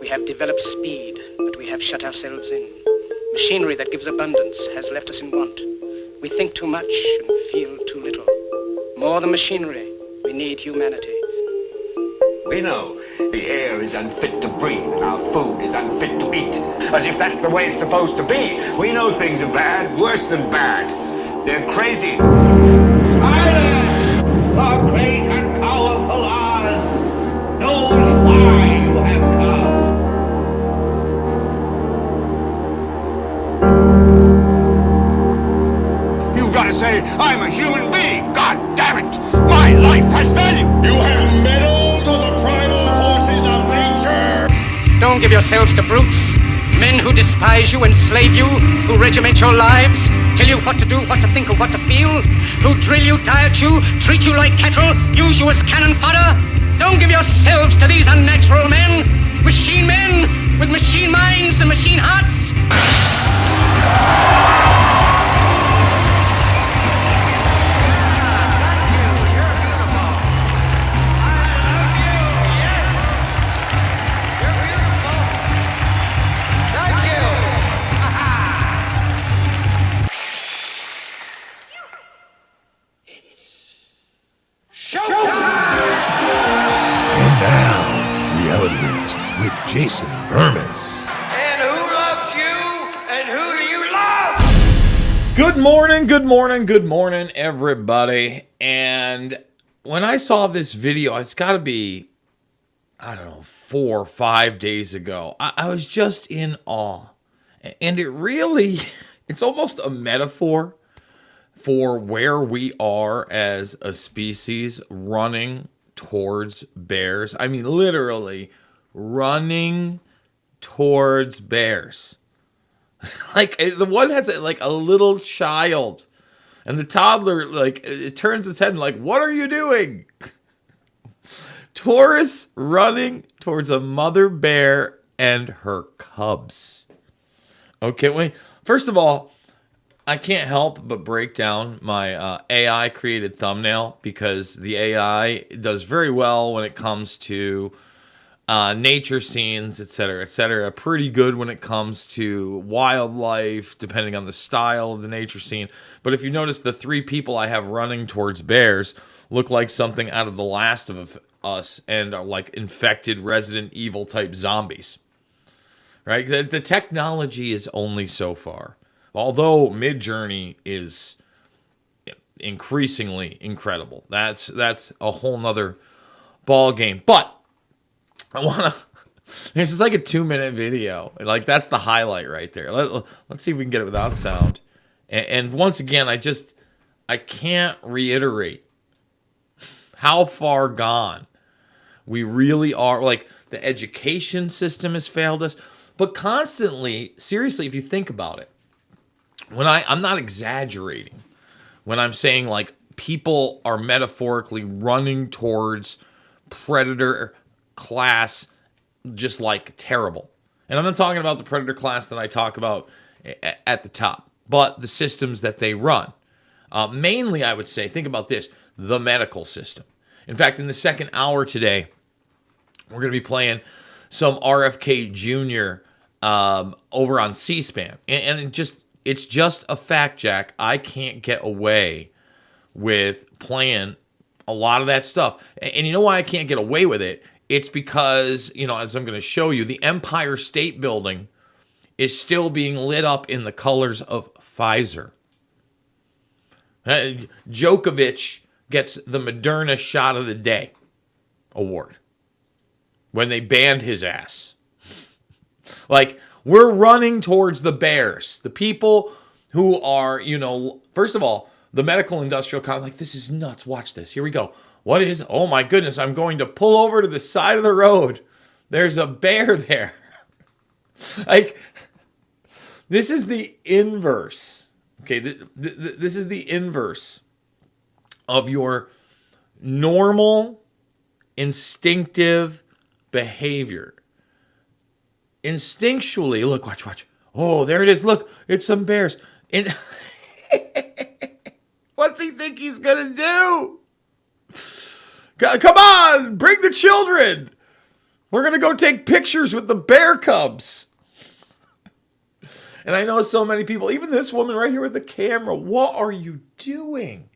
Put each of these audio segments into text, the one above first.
We have developed speed, but we have shut ourselves in. Machinery that gives abundance has left us in want. We think too much and feel too little. More than machinery, we need humanity. We know the air is unfit to breathe and our food is unfit to eat. As if that's the way it's supposed to be. We know things are bad, worse than bad. They're crazy. Silence! The great and powerful Oz knows why you have come. You've got to say, I'm a human being. God damn it. My life has value. You have meddled with the primal forces of nature. Don't give yourselves to brutes, men who despise you, enslave you, who regiment your lives, tell you what to do, what to think, or what to feel, who drill you, diet you, treat you like cattle, use you as cannon fodder. Don't give yourselves to these unnatural men with machine minds and machine hearts. With Jason Bermas. And who loves you? And who do you love? Good morning, everybody. And when I saw this video, it's got to be, 4 or 5 days ago, I was just in awe. And it's almost a metaphor for where we are as a species running towards bears. I mean, literally running towards bears. Like, the one has a little child, and the toddler it turns its head and what are you doing? Taurus running towards a mother bear and her cubs. Okay, first of all, I can't help but break down my AI created thumbnail, because the AI does very well when it comes to nature scenes, etc., etc. Pretty good when it comes to wildlife, depending on the style of the nature scene. But if you notice, the 3 people I have running towards bears look like something out of The Last of Us and are like infected Resident Evil type zombies. Right? The technology is only so far. Although Midjourney is increasingly incredible. That's a whole nother ball game. But this is like a 2-minute video. That's the highlight right there. Let's see if we can get it without sound. And once again, I can't reiterate how far gone we really are. The education system has failed us. But constantly, seriously, if you think about it, I'm not exaggerating when I'm saying people are metaphorically running towards predator class, just terrible. And I'm not talking about the predator class that I talk about at the top, but the systems that they run. Mainly, I would say, think about this, the medical system. In fact, in the second hour today, we're going to be playing some RFK Jr. Over on C-SPAN. And it's just a fact, Jack. I can't get away with playing a lot of that stuff. And you know why I can't get away with it? It's because, as I'm going to show you, the Empire State Building is still being lit up in the colors of Pfizer. Djokovic gets the Moderna Shot of the Day award when they banned his ass. We're running towards the bears. The people who are, first of all, the medical industrial complex, this is nuts. Watch this. Here we go. What is, oh my goodness, I'm going to pull over to the side of the road. There's a bear there. This is the inverse. Okay, this is the inverse of your normal, instinctive behavior. Instinctually, look, watch. Oh, there it is. Look, it's some bears. What's he think he's going to do? Come on, bring the children. We're going to go take pictures with the bear cubs. And I know so many people, even this woman right here with the camera, what are you doing?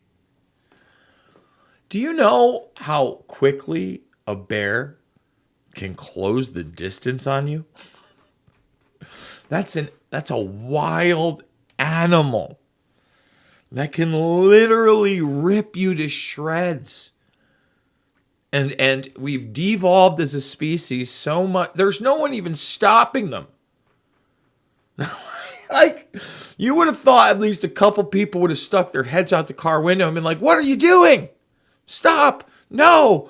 Do you know how quickly a bear can close the distance on you? That's a wild animal that can literally rip you to shreds. And we've devolved as a species so much. There's no one even stopping them. Like, you would have thought at least a couple people would have stuck their heads out the car window and been like, what are you doing? Stop. No.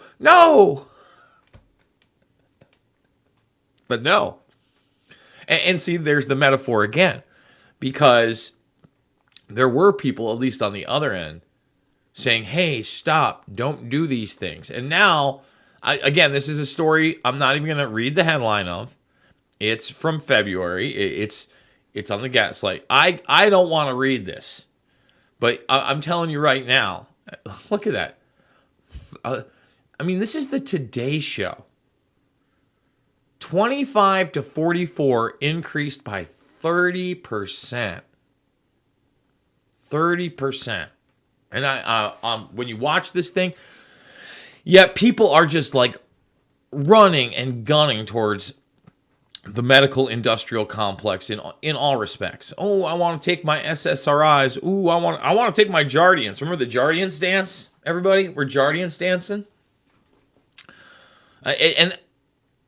But no. And see, there's the metaphor again. Because there were people, at least on the other end, saying, hey, stop, don't do these things. And now, again, this is a story I'm not even going to read the headline of. It's from February. It's on the Gaslight. I don't want to read this. But I'm telling you right now, look at that. I mean, this is the Today Show. 25 to 44 increased by 30%. 30%. And when you watch this thing, yet people are just like running and gunning towards the medical industrial complex in all respects. Oh, I want to take my SSRIs. Ooh, I want to take my Jardians. Remember the Jardians dance? Everybody, we're Jardians dancing. And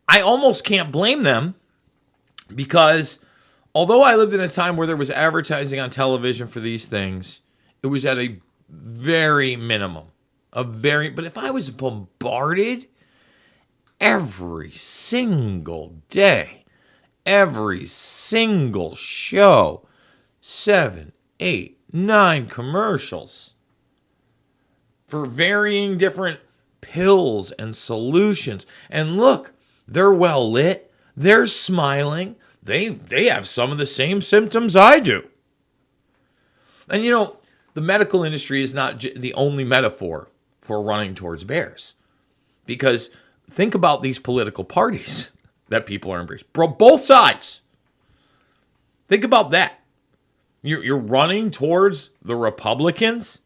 I almost can't blame them because although I lived in a time where there was advertising on television for these things, it was at a very minimum. But if I was bombarded every single day, every single show, 7, 8, 9 commercials for varying different pills and solutions. And look, they're well lit. They're smiling. They have some of the same symptoms I do. And you know, the medical industry is not the only metaphor for running towards bears. Because think about these political parties that people are embracing. Both sides. Think about that. You're running towards the Republicans.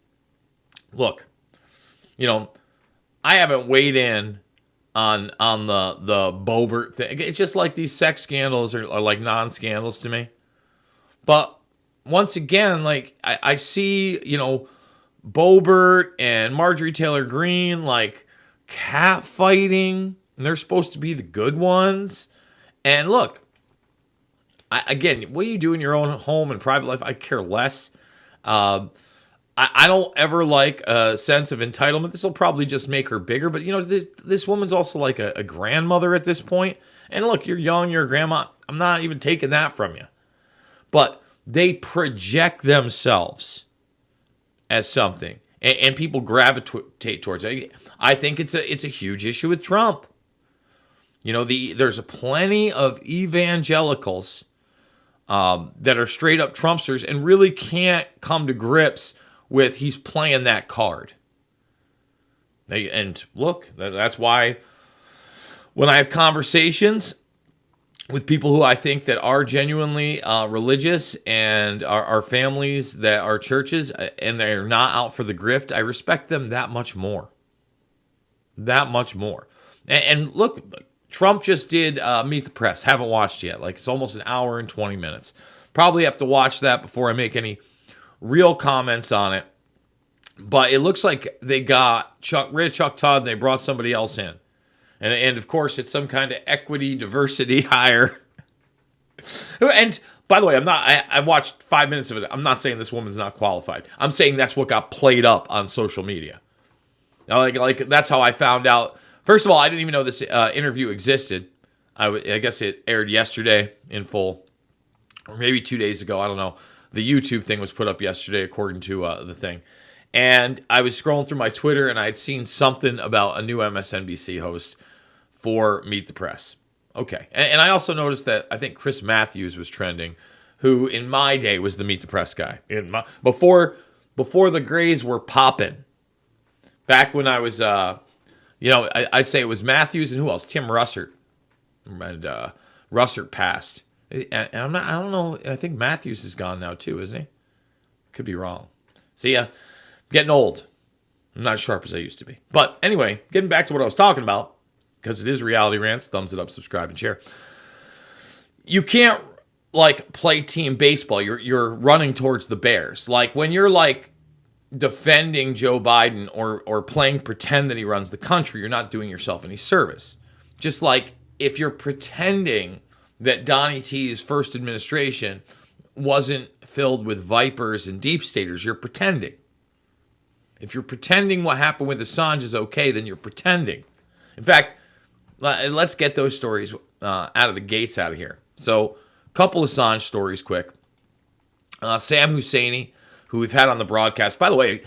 Look, you know, I haven't weighed in on the Boebert thing. It's just like these sex scandals are like non-scandals to me. But once again, like I see, you know, Boebert and Marjorie Taylor Greene like catfighting, and they're supposed to be the good ones. And look, again, what you do in your own home and private life, I care less. I don't ever like a sense of entitlement. This will probably just make her bigger. But, you know, this woman's also like a grandmother at this point. And look, you're young, you're a grandma. I'm not even taking that from you. But they project themselves as something. And people gravitate towards it. I think it's a huge issue with Trump. You know, there's plenty of evangelicals that are straight up Trumpsters and really can't come to grips with he's playing that card. And look, that's why when I have conversations with people who I think that are genuinely religious and are families that are churches and they're not out for the grift, I respect them that much more. That much more. And look, Trump just did Meet the Press. Haven't watched yet. Like, it's almost an hour and 20 minutes. Probably have to watch that before I make any real comments on it. But it looks like they got rid of Chuck Todd and they brought somebody else in. And of course, it's some kind of equity, diversity hire. And by the way, I watched 5 minutes of it. I'm not saying this woman's not qualified. I'm saying that's what got played up on social media. Now, like that's how I found out. First of all, I didn't even know this interview existed. I guess it aired yesterday in full, or maybe 2 days ago. I don't know. The YouTube thing was put up yesterday, according to the thing. And I was scrolling through my Twitter, and I'd seen something about a new MSNBC host for Meet the Press. Okay. And I also noticed that I think Chris Matthews was trending, who in my day was the Meet the Press guy. Before the Grays were popping. Back when I was, I'd say it was Matthews and who else? Tim Russert. and Russert passed. And I don't know. I think Matthews is gone now too, isn't he? Could be wrong. See ya. Getting old. I'm not as sharp as I used to be. But anyway, getting back to what I was talking about, because it is Reality Rants. Thumbs it up, subscribe, and share. You can't like play team baseball. You're running towards the Bears. Like when you're like defending Joe Biden or playing pretend that he runs the country, you're not doing yourself any service. Just like if you're pretending that Donnie T's first administration wasn't filled with vipers and deep staters, you're pretending. If you're pretending what happened with Assange is okay, then you're pretending. In fact, let's get those stories out of the gates out of here. So, a couple Assange stories quick. Sam Husseini, who we've had on the broadcast. By the way,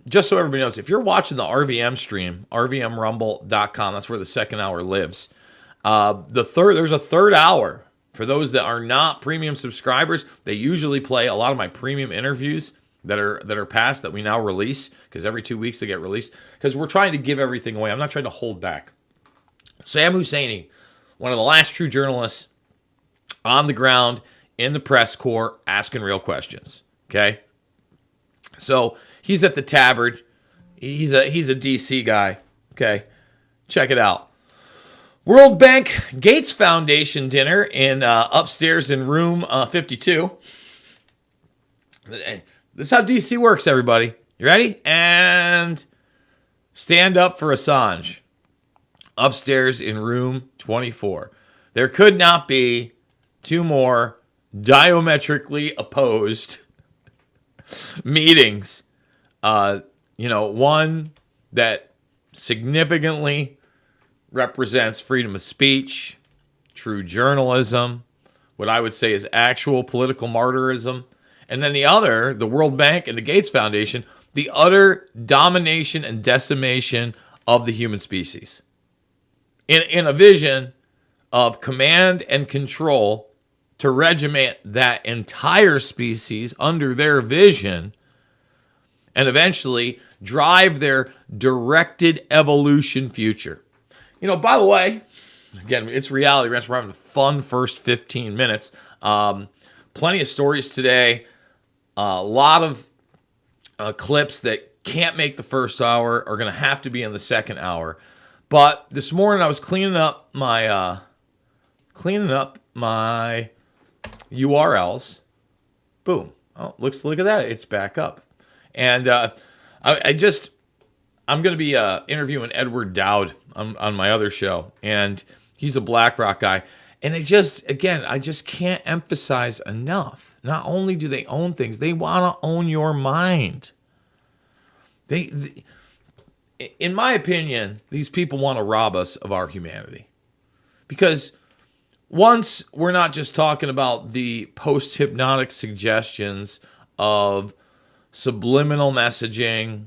just so everybody knows, if you're watching the RVM stream, rvmrumble.com, that's where the second hour lives. There's a third hour for those that are not premium subscribers. They usually play a lot of my premium interviews that are past that we now release, because every 2 weeks they get released, because we're trying to give everything away. I'm not trying to hold back. Sam Husseini, one of the last true journalists on the ground in the press corps, asking real questions. Okay, so he's at the Tabard. He's a DC guy. Okay, check it out. World Bank Gates Foundation dinner in upstairs in room 52. This is how DC works, everybody. You ready? And stand up for Assange. Upstairs in room 24. There could not be two more diametrically opposed meetings. One that significantly represents freedom of speech, true journalism, what I would say is actual political martyrism. And then the other, the World Bank and the Gates Foundation, the utter domination and decimation of the human species. In a vision of command and control to regiment that entire species under their vision and eventually drive their directed evolution future. By the way, again, it's Reality Rants. We're having a fun first 15 minutes. Plenty of stories today. A lot of clips that can't make the first hour are going to have to be in the second hour. But this morning I was cleaning up my URLs. Boom! Oh, look at that! It's back up. And I'm going to be interviewing Edward Dowd on my other show, and he's a BlackRock guy. And I just can't emphasize enough. Not only do they own things, they want to own your mind. In my opinion, these people want to rob us of our humanity. Because once we're not just talking about the post-hypnotic suggestions of subliminal messaging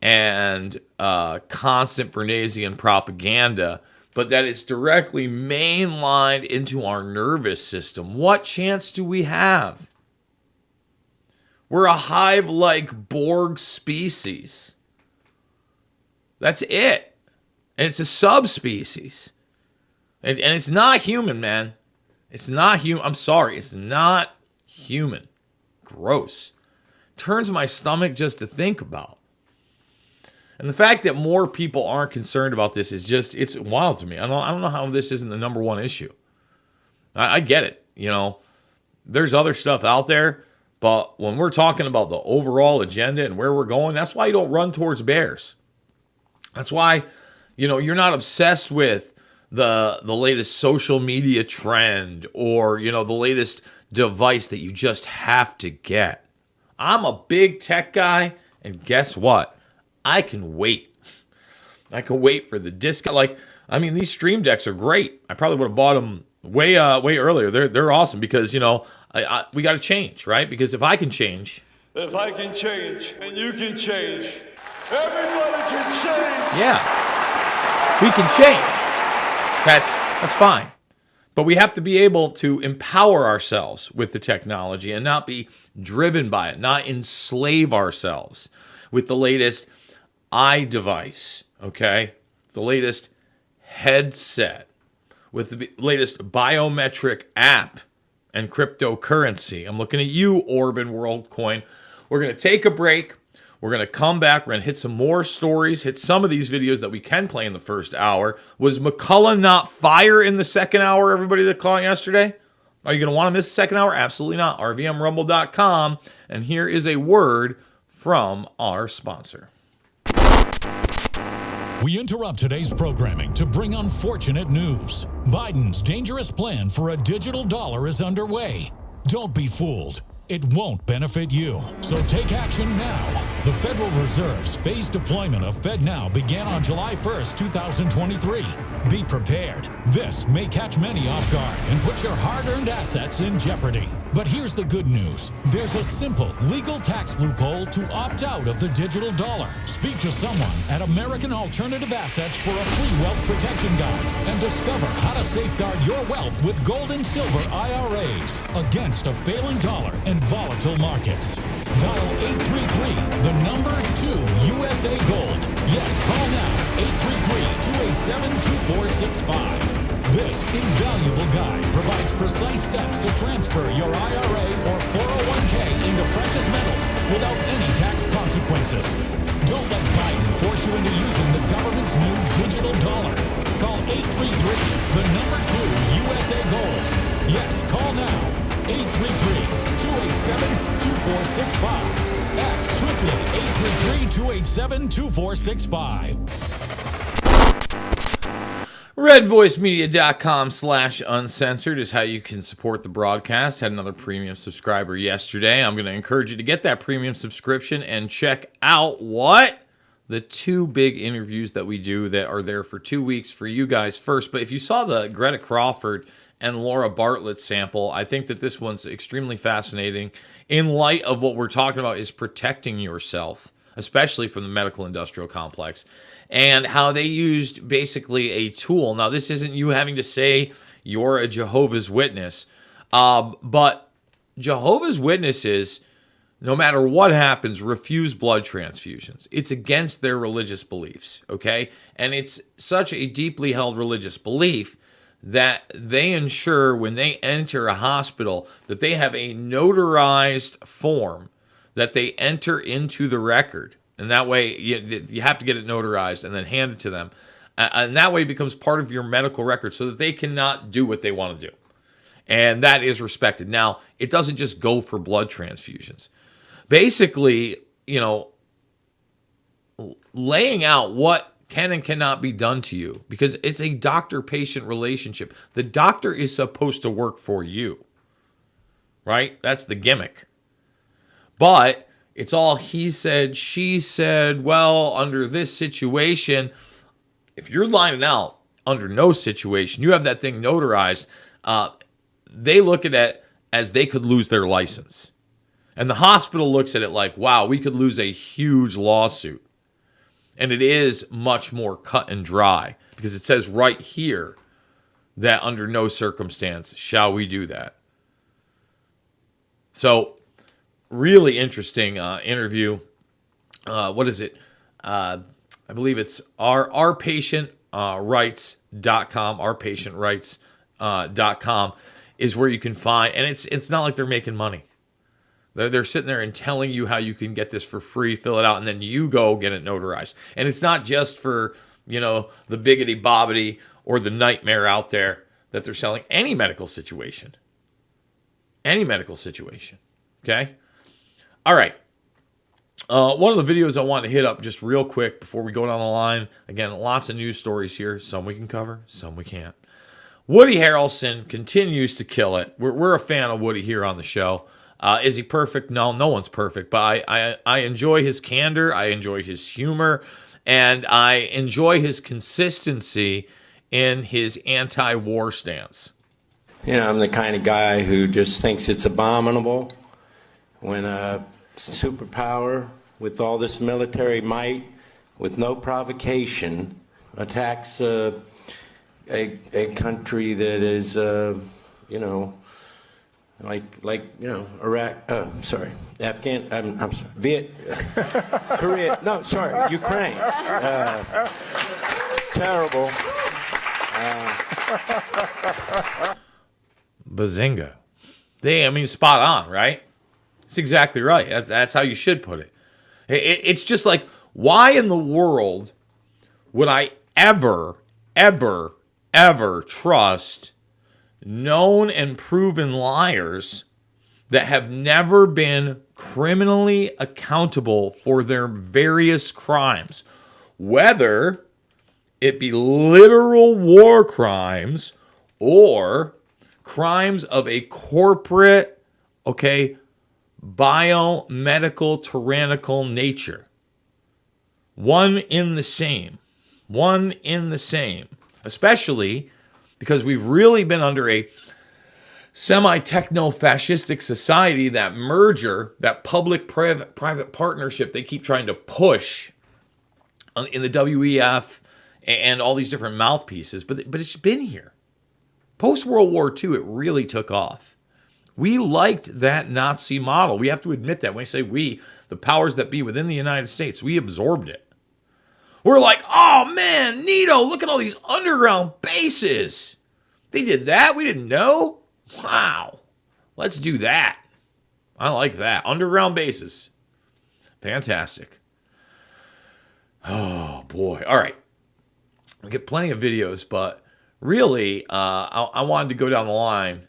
and constant Bernaysian propaganda, but that it's directly mainlined into our nervous system. What chance do we have? We're a hive-like Borg species. That's it. And it's a subspecies. And it's not human, man. It's not human. I'm sorry. It's not human. Gross. Turns my stomach just to think about. And the fact that more people aren't concerned about this is just, it's wild to me. I don't know how this isn't the number one issue. I get it. There's other stuff out there. But when we're talking about the overall agenda and where we're going, that's why you don't run towards bears. That's why, you're not obsessed with the latest social media trend or, the latest device that you just have to get. I'm a big tech guy, and guess what? I can wait. I can wait for the disc. These Stream Decks are great. I probably would have bought them way earlier. They're awesome because, we got to change, right? Because if I can change. If I can change and you can change, everybody can change. Yeah, we can change. That's fine. But we have to be able to empower ourselves with the technology and not be driven by it, not enslave ourselves with the latest iDevice, okay? The latest headset with the latest biometric app and cryptocurrency. I'm looking at you, Orb and WorldCoin. We're going to take a break. We're going to come back. We're going to hit some more stories, hit some of these videos that we can play in the first hour. Was McCullough not fire in the second hour, everybody that called yesterday? Are you going to want to miss the second hour? Absolutely not. RVMRumble.com. And here is a word from our sponsor. We interrupt today's programming to bring unfortunate news. Biden's dangerous plan for a digital dollar is underway. Don't be fooled. It won't benefit you. So take action now. The Federal Reserve's phased deployment of FedNow began on July 1st, 2023. Be prepared. This may catch many off guard and put your hard-earned assets in jeopardy. But here's the good news. There's a simple legal tax loophole to opt out of the digital dollar. Speak to someone at American Alternative Assets for a free wealth protection guide and discover how to safeguard your wealth with gold and silver IRAs against a failing dollar and volatile markets. Dial 833, the number 2 USA Gold. Yes, call now, 833-287-2465. This invaluable guide provides precise steps to transfer your IRA or 401k into precious metals without any tax consequences. Don't let Biden force you into using the government's new digital dollar. Call 833, the number 2 USA Gold. Yes, call now, 833-287-2465. Act swiftly, 833-287-2465. RedVoiceMedia.com/uncensored is how you can support the broadcast. Had another premium subscriber yesterday. I'm going to encourage you to get that premium subscription and check out what? The 2 big interviews that we do that are there for 2 weeks for you guys first. But if you saw the Greta Crawford and Laura Bartlett sample, I think that this one's extremely fascinating in light of what we're talking about is protecting yourself, especially from the medical industrial complex, and how they used basically a tool. Now, this isn't you having to say you're a Jehovah's Witness, but Jehovah's Witnesses, no matter what happens, refuse blood transfusions. It's against their religious beliefs, okay? And it's such a deeply held religious belief that they ensure when they enter a hospital that they have a notarized form that they enter into the record. And that way, you have to get it notarized and then hand it to them. And that way it becomes part of your medical record so that they cannot do what they want to do. And that is respected. Now, it doesn't just go for blood transfusions. Basically, laying out what can and cannot be done to you, because it's a doctor-patient relationship. The doctor is supposed to work for you, right? That's the gimmick. But it's all he said, she said. Well, under this situation, if you're lining out under no situation, you have that thing notarized, they look at it as they could lose their license. And the hospital looks at it like, wow, we could lose a huge lawsuit. And it is much more cut and dry because it says right here that under no circumstance shall we do that. So, really interesting interview. What is it? I believe it's ourpatientrights.com. Ourpatientrights.com is where you can find, and it's not like they're making money. They're sitting there and telling you how you can get this for free, fill it out, and then you go get it notarized. And it's not just for, the biggity bobbity or the nightmare out there that they're selling. Any medical situation. Okay? All right. One of the videos I want to hit up just real quick before we go down the line. Again, lots of news stories here. Some we can cover, some we can't. Woody Harrelson continues to kill it. We're a fan of Woody here on the show. Is he perfect? No, no one's perfect. But I enjoy his candor. I enjoy his humor. And I enjoy his consistency in his anti-war stance. I'm the kind of guy who just thinks it's abominable when a superpower with all this military might, with no provocation, attacks a country that is, Iraq. I'm sorry, Korea. No, sorry, Ukraine. Terrible. Bazinga. Spot on, right? It's exactly right. That's how you should put it. It's just like, why in the world would I ever trust known and proven liars that have never been criminally accountable for their various crimes, whether it be literal war crimes or crimes of a corporate, biomedical, tyrannical nature. One in the same, especially because we've really been under a semi-techno-fascistic society. That merger, that public-private partnership they keep trying to push in the WEF and all these different mouthpieces, but it's been here. Post-World War II, it really took off. We liked that Nazi model. We have to admit that. When I say we, the powers that be within the United States, we absorbed it. We're like, oh man, neato, look at all these underground bases. They did that? We didn't know? Wow. Let's do that. I like that. Underground bases. Fantastic. Oh boy. All right. We get plenty of videos, but really, I wanted to go down the line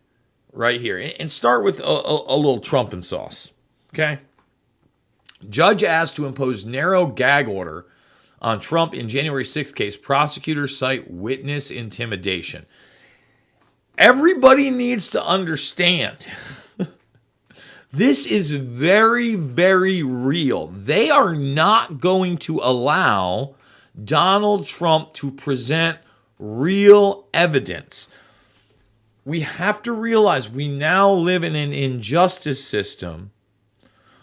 right here and start with a little Trump and sauce. Okay? Judge asked to impose narrow gag order on Trump in January 6th case. Prosecutors cite witness intimidation. Everybody needs to understand this is very, very real. They are not going to allow Donald Trump to present real evidence. We have to realize we now live in an injustice system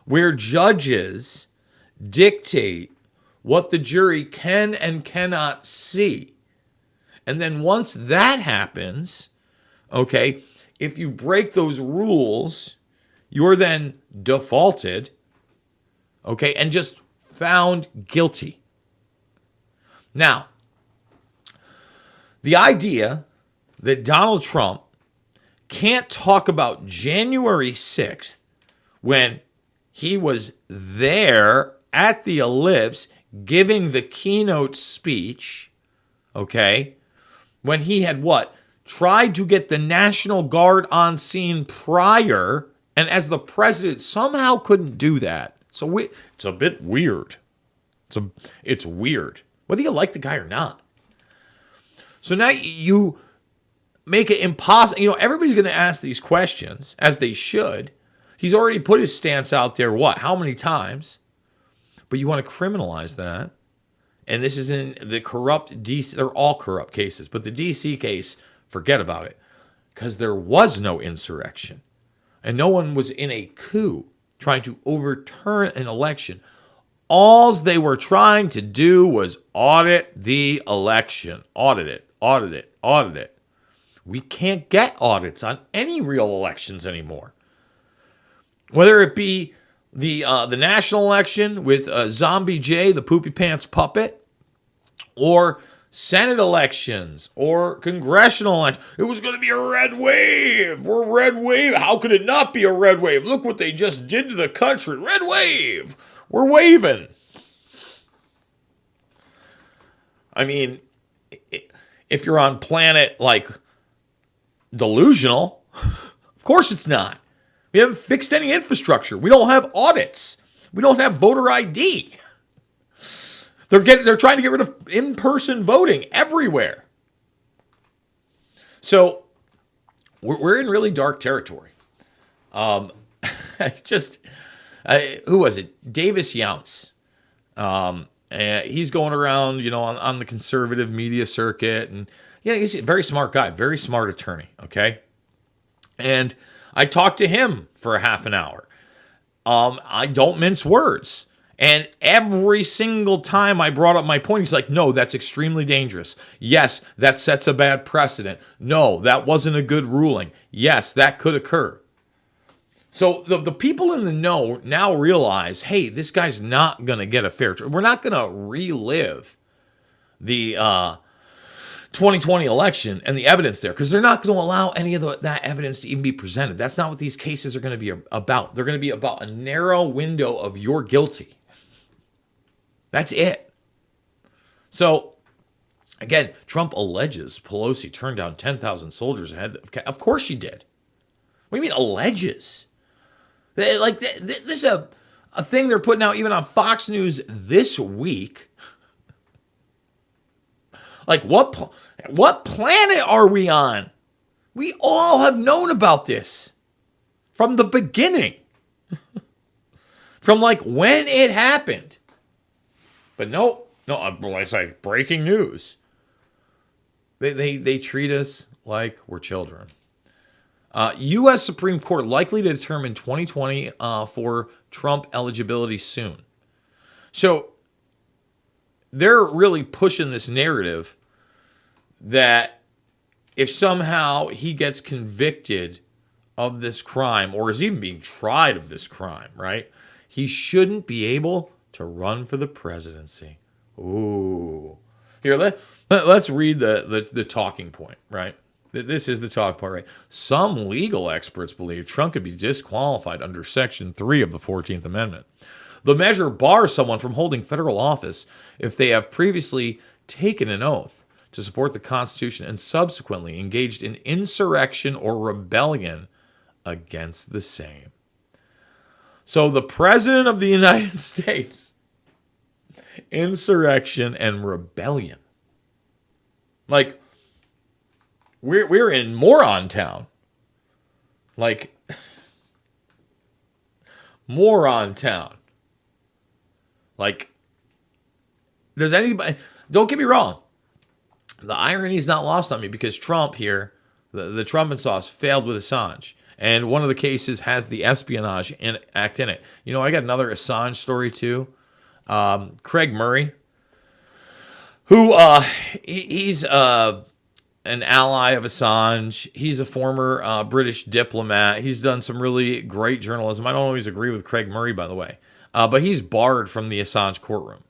where judges dictate what the jury can and cannot see. And then once that happens, if you break those rules, you're then defaulted, and just found guilty. Now, the idea that Donald Trump can't talk about January 6th when he was there at the Ellipse giving the keynote speech, when he had tried to get the National Guard on scene prior, and as the president somehow couldn't do that. So it's a bit weird. It's weird, whether you like the guy or not. So now you make it impossible. Everybody's going to ask these questions, as they should. He's already put his stance out there, how many times? But you want to criminalize that. And this is in the corrupt DC. They're all corrupt cases. But the DC case, forget about it. Because there was no insurrection. And no one was in a coup trying to overturn an election. All they were trying to do was audit the election. Audit it. We can't get audits on any real elections anymore. Whether it be the national election with Zombie J, the poopy pants puppet, or Senate elections, or congressional elections. It was going to be a red wave. We're red wave. How could it not be a red wave? Look what they just did to the country. Red wave. We're waving. If you're on planet delusional, of course it's not. We haven't fixed any infrastructure. We don't have audits. We don't have voter ID. They're trying to get rid of in-person voting everywhere. So we're in really dark territory. Who was it? Davis Younts. He's going around, on the conservative media circuit, and he's a very smart guy, very smart attorney. And I talked to him for a half an hour. I don't mince words. And every single time I brought up my point, he's like, no, that's extremely dangerous. Yes, that sets a bad precedent. No, that wasn't a good ruling. Yes, that could occur. So the people in the know now realize, hey, this guy's not going to get a fair trial. We're not going to relive the 2020 election and the evidence there, because they're not going to allow any of that evidence to even be presented. That's not what these cases are going to be about. They're going to be about a narrow window of you're guilty. That's it. So, again, Trump alleges Pelosi turned down 10,000 soldiers ahead. Of course she did. What do you mean alleges? Like, this is a thing they're putting out even on Fox News this week. Like, what planet are we on? We all have known about this from the beginning. From like when it happened. But no, it's like breaking news. They treat us like we're children. U.S. Supreme Court likely to determine 2020 for Trump eligibility soon. So they're really pushing this narrative that if somehow he gets convicted of this crime or is even being tried of this crime, right, he shouldn't be able to run for the presidency. Ooh. Here, let's read the talking point, right? This is the talk part, right? Some legal experts believe Trump could be disqualified under Section 3 of the 14th Amendment. The measure bars someone from holding federal office if they have previously taken an oath to support the Constitution and subsequently engaged in insurrection or rebellion against the same. So the President of the United States, insurrection and rebellion. Like, we're in moron town. Like, moron town. Like, does anybody, don't get me wrong. The irony is not lost on me because Trump here, the Trump and sauce, failed with Assange. And one of the cases has the espionage act in it. You know, I got another Assange story too. Craig Murray, who he's an ally of Assange. He's a former British diplomat. He's done some really great journalism. I don't always agree with Craig Murray, by the way. But he's barred from the Assange courtroom.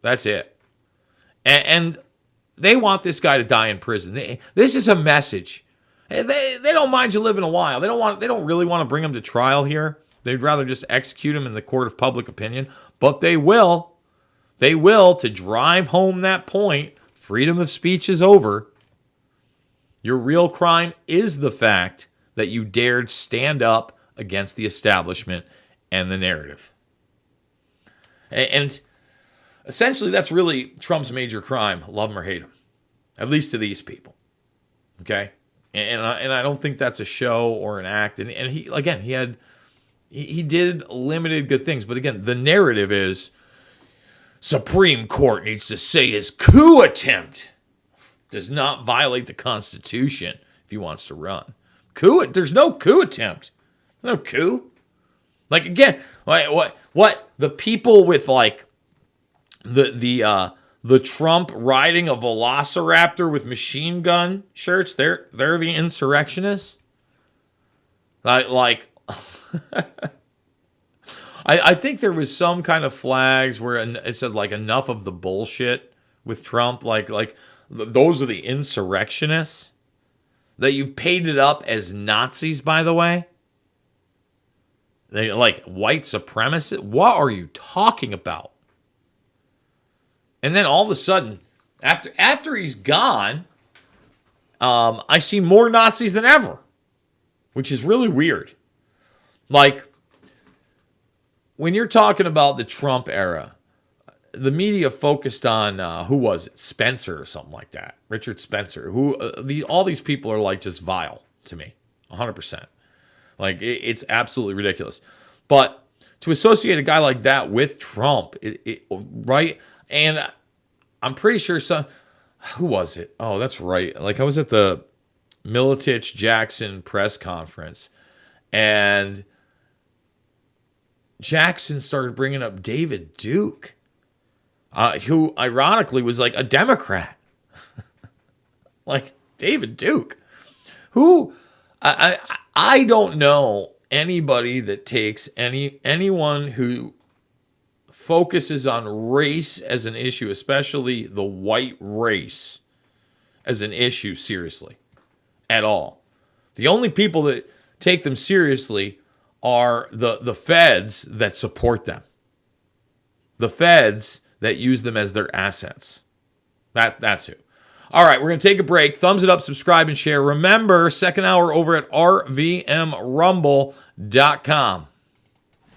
That's it. And they want this guy to die in prison. This is a message. They don't mind you living a while. They don't really want to bring him to trial here. They'd rather just execute him in the court of public opinion. But they will. They will, to drive home that point. Freedom of speech is over. Your real crime is the fact that you dared stand up against the establishment and the narrative. And essentially, that's really Trump's major crime, love him or hate him, at least to these people. Okay? And I don't think that's a show or an act. And he, again, he did limited good things. But again, the narrative is Supreme Court needs to say his coup attempt does not violate the Constitution if he wants to run. There's no coup attempt. No coup. Like, again, what the people with like the Trump riding a velociraptor with machine gun shirts, they're the insurrectionists. Like I think there was some kind of flags where it said like enough of the bullshit with Trump. Like those are the insurrectionists that you've painted up as Nazis, by the way. They like white supremacists. What are you talking about? And then all of a sudden, after he's gone, I see more Nazis than ever, which is really weird. Like, when you're talking about the Trump era, the media focused on, who was it? Spencer or something like that. Richard Spencer. All these people are like just vile to me, 100%. Like, it's absolutely ridiculous. But to associate a guy like that with Trump, right? And I'm pretty sure who was it? Oh, that's right. Like, I was at the Militich-Jackson press conference, and Jackson started bringing up David Duke, who ironically was like a Democrat. Like, David Duke, who I don't know anybody that takes anyone who focuses on race as an issue, especially the white race, as an issue seriously at all. The only people that take them seriously are the feds that support them. The feds that use them as their assets. That's who. All right, we're going to take a break. Thumbs it up, subscribe, and share. Remember, second hour over at rvmrumble.com.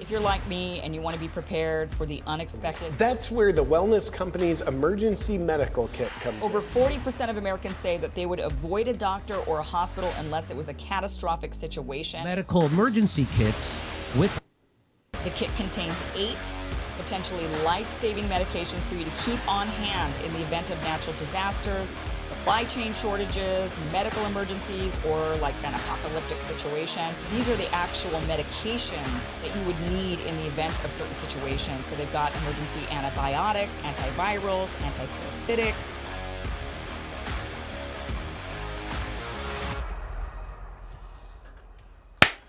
If you're like me and you want to be prepared for the unexpected, that's where the wellness company's emergency medical kit comes over in. 40% of Americans say that they would avoid a doctor or a hospital unless it was a catastrophic situation. Medical emergency kits with... The kit contains 8 potentially life-saving medications for you to keep on hand in the event of natural disasters, supply chain shortages, medical emergencies, or like an apocalyptic situation. These are the actual medications that you would need in the event of certain situations. So they've got emergency antibiotics, antivirals, antiparasitics.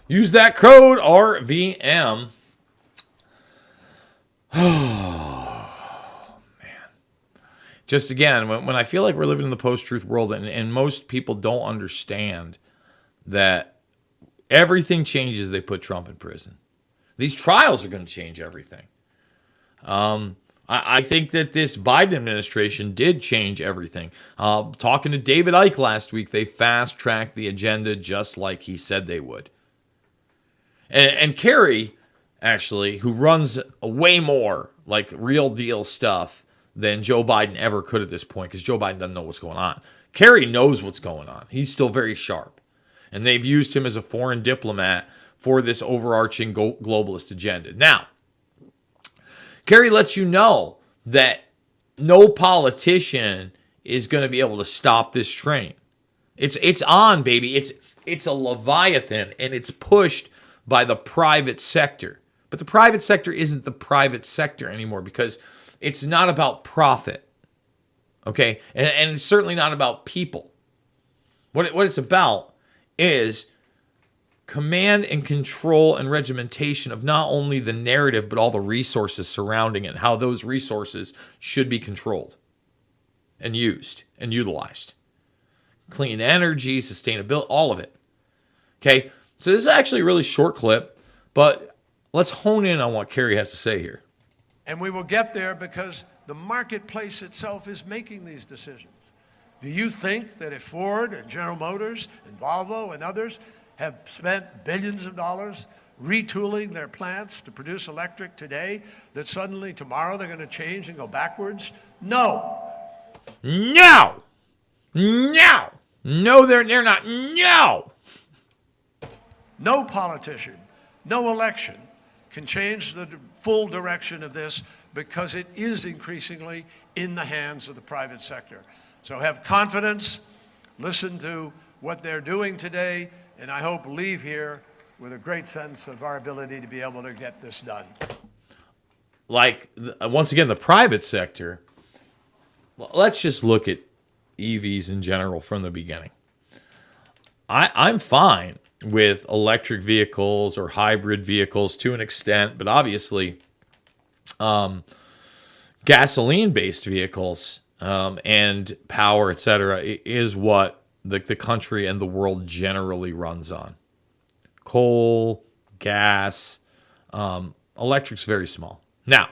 Use that code RVM. Oh, man. Just again, when I feel like we're living in the post-truth world and most people don't understand that everything changes, they put Trump in prison. These trials are going to change everything. I think that this Biden administration did change everything. Talking to David Icke last week, they fast-tracked the agenda just like he said they would. And Kerry, actually, who runs way more like real deal stuff than Joe Biden ever could at this point, because Joe Biden doesn't know what's going on. Kerry knows what's going on. He's still very sharp. And they've used him as a foreign diplomat for this overarching globalist agenda. Now, Kerry lets you know that no politician is going to be able to stop this train. It's on, baby. It's a Leviathan, and it's pushed by the private sector. But the private sector isn't the private sector anymore because it's not about profit. Okay? And it's certainly not about people. What it's about is command and control and regimentation of not only the narrative, but all the resources surrounding it, how those resources should be controlled and used and utilized. Clean energy, sustainability, all of it. Okay? So this is actually a really short clip, but let's hone in on what Kerry has to say here. And we will get there because the marketplace itself is making these decisions. Do you think that if Ford and General Motors and Volvo and others have spent billions of dollars retooling their plants to produce electric today, that suddenly tomorrow they're going to change and go backwards? No. No. No. No, they're not. No. No politician, no election can change the full direction of this because it is increasingly in the hands of the private sector. So have confidence, listen to what they're doing today, and I hope leave here with a great sense of our ability to be able to get this done. Like, once again, the private sector, let's just look at EVs in general from the beginning. I'm fine with electric vehicles or hybrid vehicles to an extent, but obviously gasoline-based vehicles and power, etc., is what the country and the world generally runs on. Coal, gas, electric's very small. Now,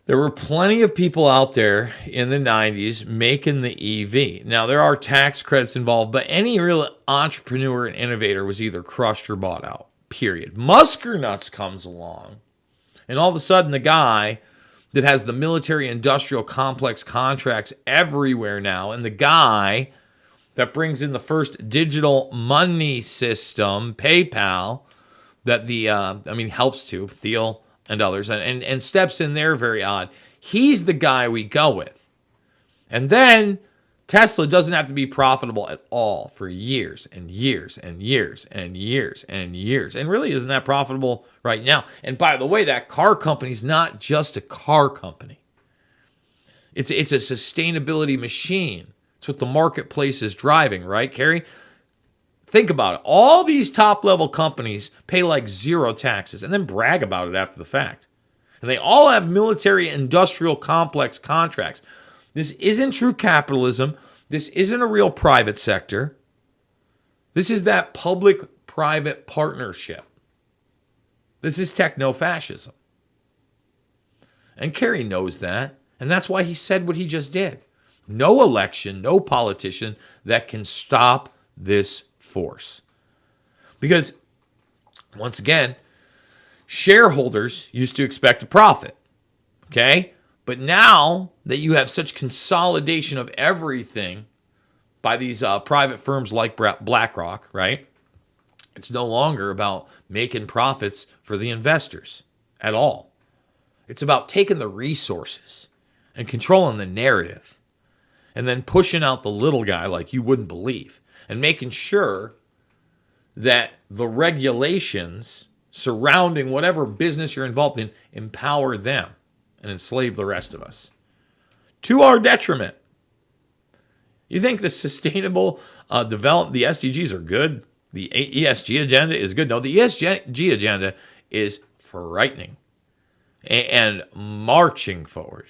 there were plenty of people out there in the 90s making the EV. Now, there are tax credits involved, but any real entrepreneur and innovator was either crushed or bought out, period. Muskernuts comes along, and all of a sudden the guy that has the military-industrial complex contracts everywhere now, and the guy that brings in the first digital money system, PayPal, that helps to, Thiel and others, and steps in there very odd. He's the guy we go with. And then Tesla doesn't have to be profitable at all for years and years and years and years and years. And really isn't that profitable right now. And by the way, that car company's not just a car company. It's a sustainability machine. It's what the marketplace is driving, right, Kerry? Think about it. All these top-level companies pay like zero taxes and then brag about it after the fact. And they all have military-industrial complex contracts. This isn't true capitalism. This isn't a real private sector. This is that public-private partnership. This is techno-fascism. And Kerry knows that, and that's why he said what he just did. No election, no politician that can stop this force. Because, once again, shareholders used to expect a profit, okay? But now that you have such consolidation of everything by these private firms like BlackRock, right? It's no longer about making profits for the investors at all. It's about taking the resources and controlling the narrative and then pushing out the little guy like you wouldn't believe and making sure that the regulations surrounding whatever business you're involved in empower them and enslave the rest of us to our detriment. You think the sustainable development, the SDGs are good? The ESG agenda is good? No, the ESG agenda is frightening and marching forward.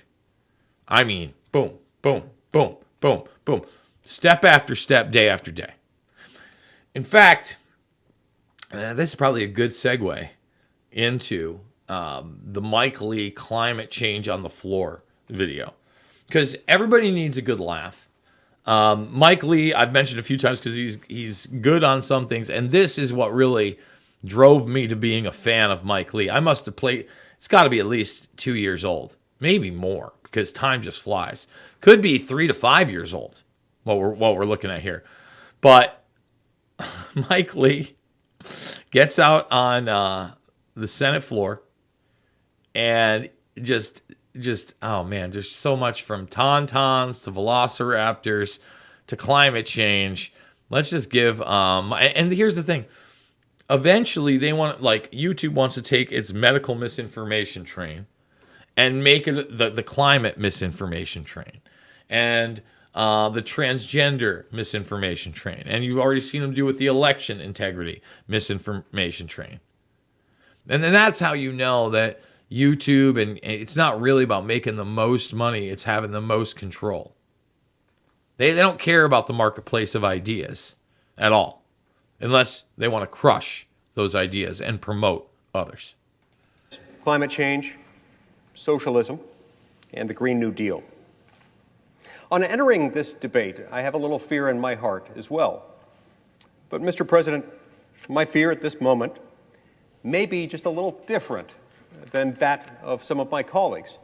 I mean, boom, boom, boom, boom, boom, step after step, day after day. In fact, this is probably a good segue into the Mike Lee climate change on the floor video, because everybody needs a good laugh. Mike Lee, I've mentioned a few times because he's good on some things, and this is what really drove me to being a fan of Mike Lee. I must have played, it's got to be at least 2 years old, maybe more, because time just flies. Could be 3 to 5 years old, what we're looking at here. But Mike Lee gets out on the Senate floor and just oh man, just so much from tauntauns to velociraptors to climate change. Let's just give and here's the thing. Eventually they want, like, YouTube wants to take its medical misinformation train and make it the climate misinformation train and the transgender misinformation train. And you've already seen them do with the election integrity misinformation train. And then that's how you know that YouTube, and it's not really about making the most money, it's having the most control. They don't care about the marketplace of ideas at all, unless they want to crush those ideas and promote others. Climate change, socialism, and the Green New Deal. On entering this debate, I have a little fear in my heart as well. But, Mr. President, my fear at this moment may be just a little different than that of some of my colleagues.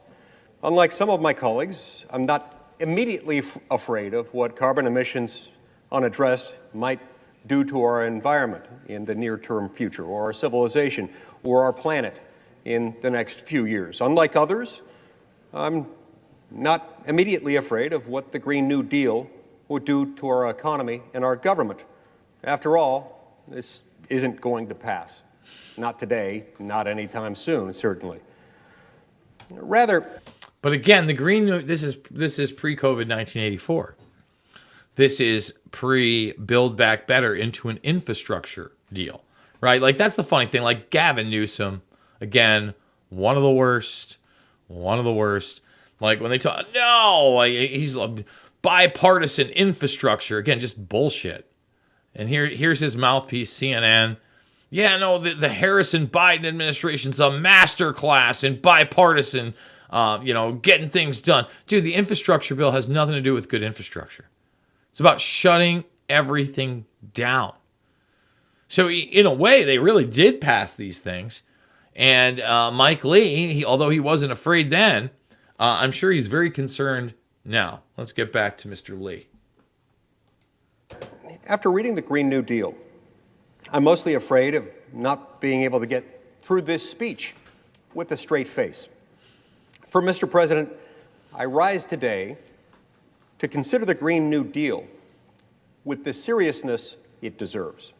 Unlike some of my colleagues, I'm not immediately afraid of what carbon emissions unaddressed might do to our environment in the near-term future, or our civilization, or our planet in the next few years. Unlike others, I'm not immediately afraid of what the Green New Deal would do to our economy and our government. After all, this isn't going to pass. Not today, not anytime soon, certainly. Rather, but again, the Green New, this is pre-COVID 1984. This is pre-Build Back Better into an infrastructure deal, right? Like, that's the funny thing. Like, Gavin Newsom, again, one of the worst. Like, when they talk, no, he's a bipartisan infrastructure. Again, just bullshit. And here's his mouthpiece, CNN. Yeah, no, the Harrison Biden administration's a masterclass in bipartisan, getting things done. Dude, the infrastructure bill has nothing to do with good infrastructure. It's about shutting everything down. So in a way, they really did pass these things. And Mike Lee, although he wasn't afraid then, I'm sure he's very concerned now. Let's get back to Mr. Lee. After reading the Green New Deal, I'm mostly afraid of not being able to get through this speech with a straight face. For Mr. President, I rise today to consider the Green New Deal with the seriousness it deserves.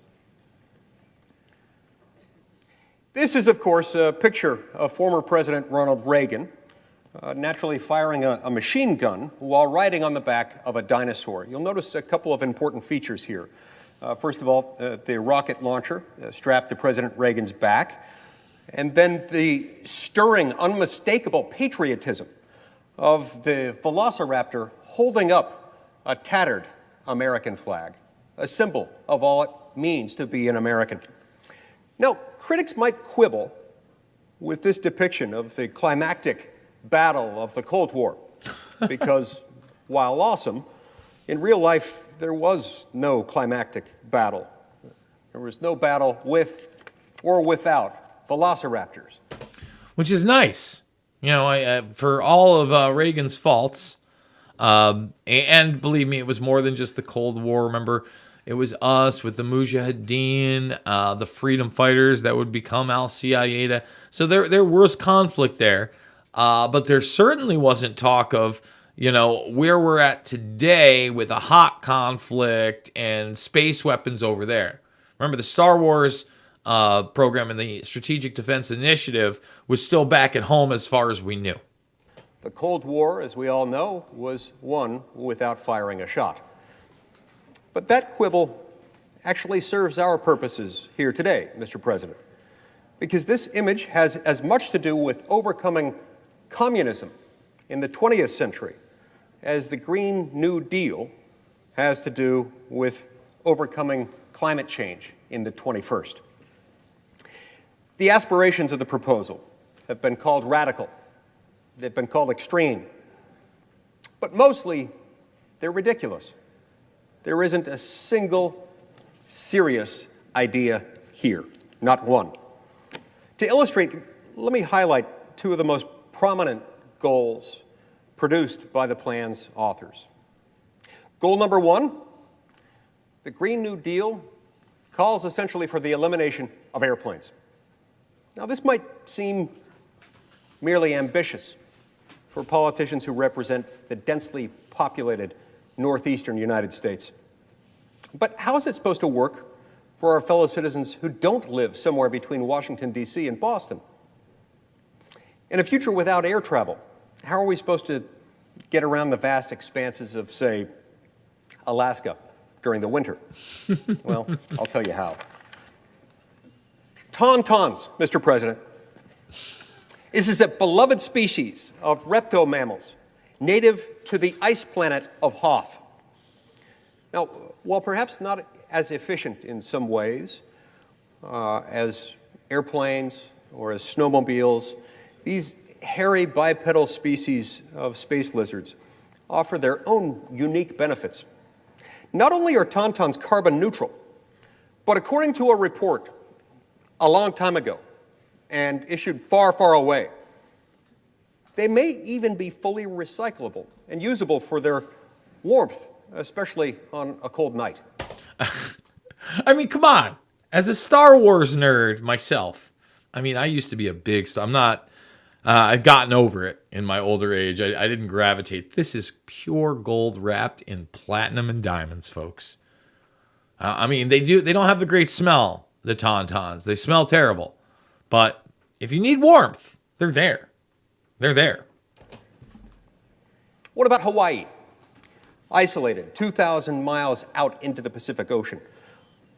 This is, of course, a picture of former President Ronald Reagan naturally firing a machine gun while riding on the back of a dinosaur. You'll notice a couple of important features here. First of all, the rocket launcher strapped to President Reagan's back, and then the stirring, unmistakable patriotism of the velociraptor holding up a tattered American flag, a symbol of all it means to be an American. Now, critics might quibble with this depiction of the climactic battle of the Cold War, because while awesome, in real life there was no climactic battle. There was no battle with or without velociraptors. Which is nice. You know, for all of Reagan's faults, and believe me, it was more than just the Cold War. Remember, it was us with the Mujahideen, the freedom fighters that would become Al-Qaeda. So there was conflict there, but there certainly wasn't talk of, you know, where we're at today with a hot conflict and space weapons over there. Remember, the Star Wars program and the Strategic Defense Initiative was still back at home as far as we knew. The Cold War, as we all know, was won without firing a shot. But that quibble actually serves our purposes here today, Mr. President, because this image has as much to do with overcoming communism in the 20th century as the Green New Deal has to do with overcoming climate change in the 21st. The aspirations of the proposal have been called radical. They've been called extreme. But mostly, they're ridiculous. There isn't a single serious idea here, not one. To illustrate, let me highlight two of the most prominent goals produced by the plan's authors. Goal number one, the Green New Deal calls essentially for the elimination of airplanes. Now, this might seem merely ambitious for politicians who represent the densely populated northeastern United States. But how is it supposed to work for our fellow citizens who don't live somewhere between Washington, D.C. and Boston? In a future without air travel, how are we supposed to get around the vast expanses of, say, Alaska during the winter? Well, I'll tell you how. Tauntauns, Mr. President. This is a beloved species of reptomammals, native to the ice planet of Hoth. Now, while perhaps not as efficient in some ways as airplanes or as snowmobiles, these hairy bipedal species of space lizards offer their own unique benefits. Not only are tauntauns carbon neutral, but according to a report a long time ago and issued far, far away, they may even be fully recyclable and usable for their warmth, especially on a cold night. I mean, come on. As a Star Wars nerd myself, I mean, I used to be a big Star. I'm not. I've gotten over it in my older age. I didn't gravitate. This is pure gold wrapped in platinum and diamonds, folks. I mean, they don't have the great smell, the tauntauns. They smell terrible. But if you need warmth, they're there. They're there. What about Hawaii? Isolated 2,000 miles out into the Pacific Ocean.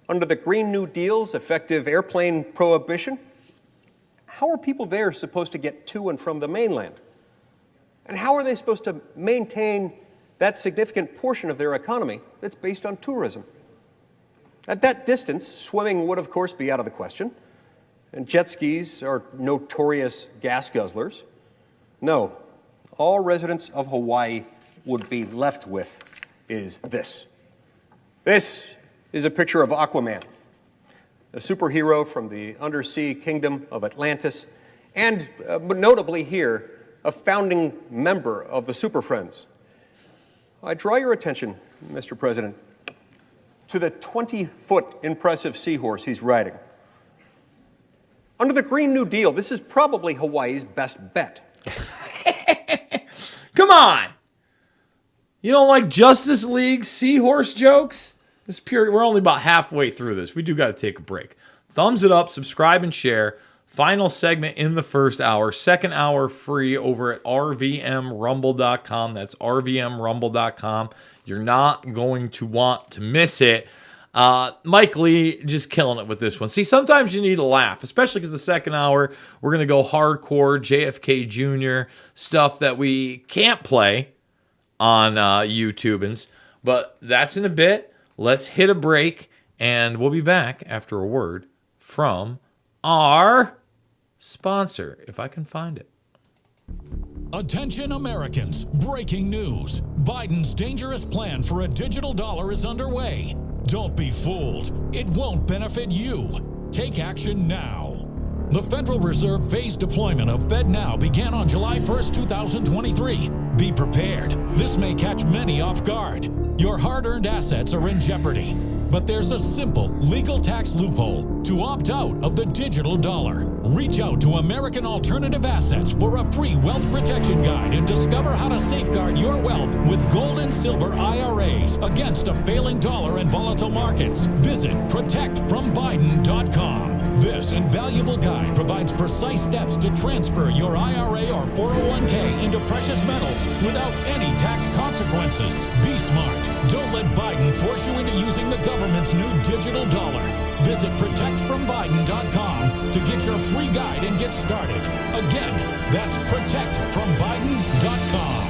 Under the Green New Deal's effective airplane prohibition, how are people there supposed to get to and from the mainland? And how are they supposed to maintain that significant portion of their economy that's based on tourism? At that distance, swimming would, of course, be out of the question, and jet skis are notorious gas guzzlers. No, all residents of Hawaii would be left with is this. This is a picture of Aquaman, a superhero from the undersea kingdom of Atlantis, and notably here, a founding member of the Super Friends. I draw your attention, Mr. President, to the 20-foot impressive seahorse he's riding. Under the Green New Deal, this is probably Hawaii's best bet. Come on! You don't like Justice League seahorse jokes? This period, we're only about halfway through this. We do got to take a break. Thumbs it up, subscribe, and share. Final segment in the first hour. Second hour free over at rvmrumble.com. That's rvmrumble.com. You're not going to want to miss it. Mike Lee just killing it with this one. See, sometimes you need a laugh, especially because the second hour, we're going to go hardcore JFK Jr. stuff that we can't play on YouTubans. But that's in a bit. Let's hit a break, and we'll be back after a word from our sponsor, if I can find it. Attention Americans, breaking news. Biden's dangerous plan for a digital dollar is underway. Don't be fooled. It won't benefit you. Take action now. The Federal Reserve phased deployment of FedNow began on July 1st, 2023. Be prepared. This may catch many off guard. Your hard-earned assets are in jeopardy. But there's a simple legal tax loophole to opt out of the digital dollar. Reach out to American Alternative Assets for a free wealth protection guide and discover how to safeguard your wealth with gold and silver IRAs against a failing dollar and volatile markets. Visit protectfrombiden.com. This invaluable guide provides precise steps to transfer your IRA or 401k into precious metals without any tax consequences. Be smart. Don't let Biden force you into using the government's new digital dollar. Visit protectfrombiden.com to get your free guide and get started. Again, that's protectfrombiden.com.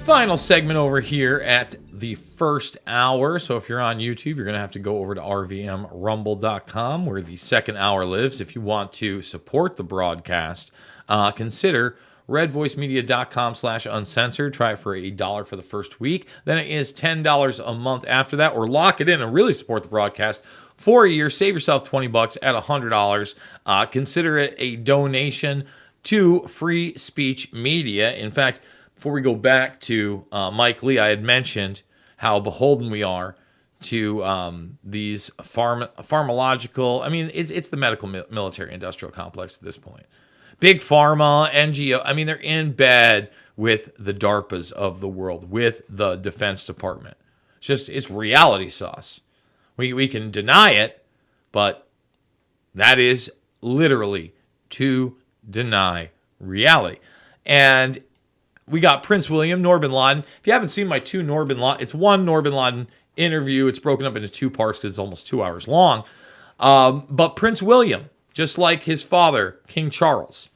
Final segment over here at the first hour. So if you're on YouTube, you're going to have to go over to rvmrumble.com where the second hour lives. If you want to support the broadcast, consider redvoicemedia.com/uncensored. Try it for $1 for the first week. Then it is $10 a month after that, or lock it in and really support the broadcast for a year. Save yourself $20 at $100. Consider it a donation to Free Speech Media. In fact, before we go back to Mike Lee, I had mentioned how beholden we are to these pharmacological, I mean, it's the medical military industrial complex at this point. Big pharma, NGO, I mean, they're in bed with the DARPAs of the world, with the Defense Department. It's reality sauce. We can deny it, but that is literally to deny reality. And we got Prince William, Nor bin Laden. If you haven't seen my two Nor bin Laden, it's one Nor bin Laden interview. It's broken up into two parts because it's almost 2 hours long. But Prince William, just like his father, King Charles,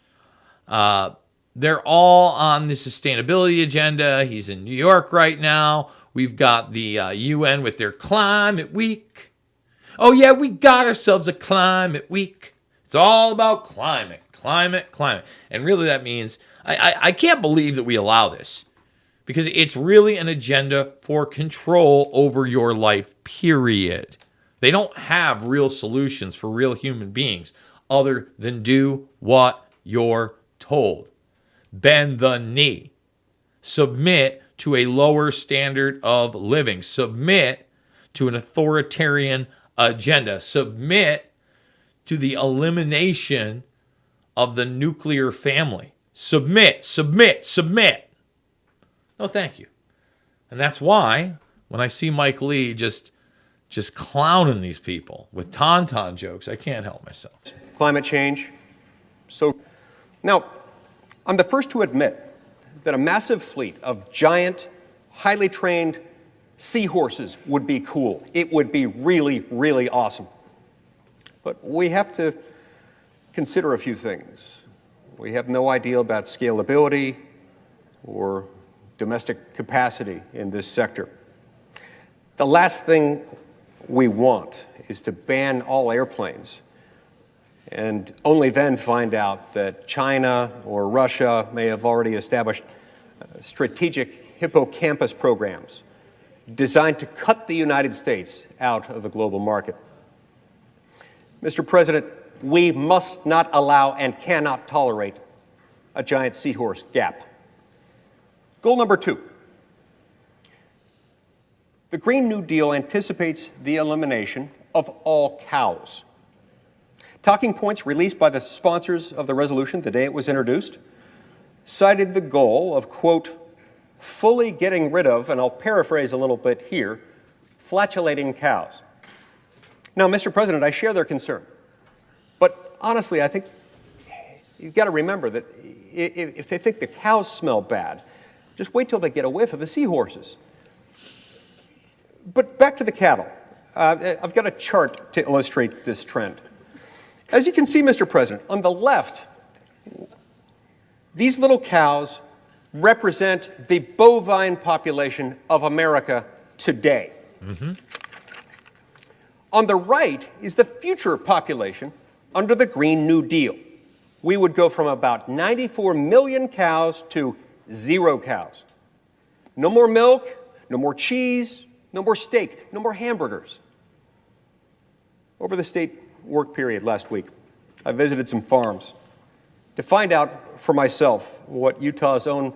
they're all on the sustainability agenda. He's in New York right now. We've got the UN with their climate week. Oh, yeah, we got ourselves a climate week. It's all about climate. And really that means, I can't believe that we allow this, because it's really an agenda for control over your life, period. They don't have real solutions for real human beings other than do what you're told. Bend the knee. Submit to a lower standard of living. Submit to an authoritarian agenda. Submit to the elimination of the nuclear family. Submit. No, thank you. And that's why when I see Mike Lee just clowning these people with tauntaun jokes, I can't help myself. Climate change. So now, I'm the first to admit that a massive fleet of giant, highly trained seahorses would be cool. It would be really, really awesome. But we have to consider a few things. We have no idea about scalability or domestic capacity in this sector. The last thing we want is to ban all airplanes and only then find out that China or Russia may have already established strategic hippocampus programs designed to cut the United States out of the global market. Mr. President, we must not allow and cannot tolerate a giant seahorse gap. Goal number 2. The Green New Deal anticipates the elimination of all cows. Talking points released by the sponsors of the resolution the day it was introduced cited the goal of, quote, fully getting rid of, and I'll paraphrase a little bit here, flatulating cows. Now, Mr. President, I share their concern. But honestly, I think you've got to remember that if they think the cows smell bad, just wait till they get a whiff of the seahorses. But back to the cattle. I've got a chart to illustrate this trend. As you can see, Mr. President, on the left, these little cows represent the bovine population of America today. Mm-hmm. On the right is the future population under the Green New Deal. We would go from about 94 million cows to 0 cows. No more milk, no more cheese, no more steak, no more hamburgers. Over the state work period last week, I visited some farms to find out for myself what Utah's own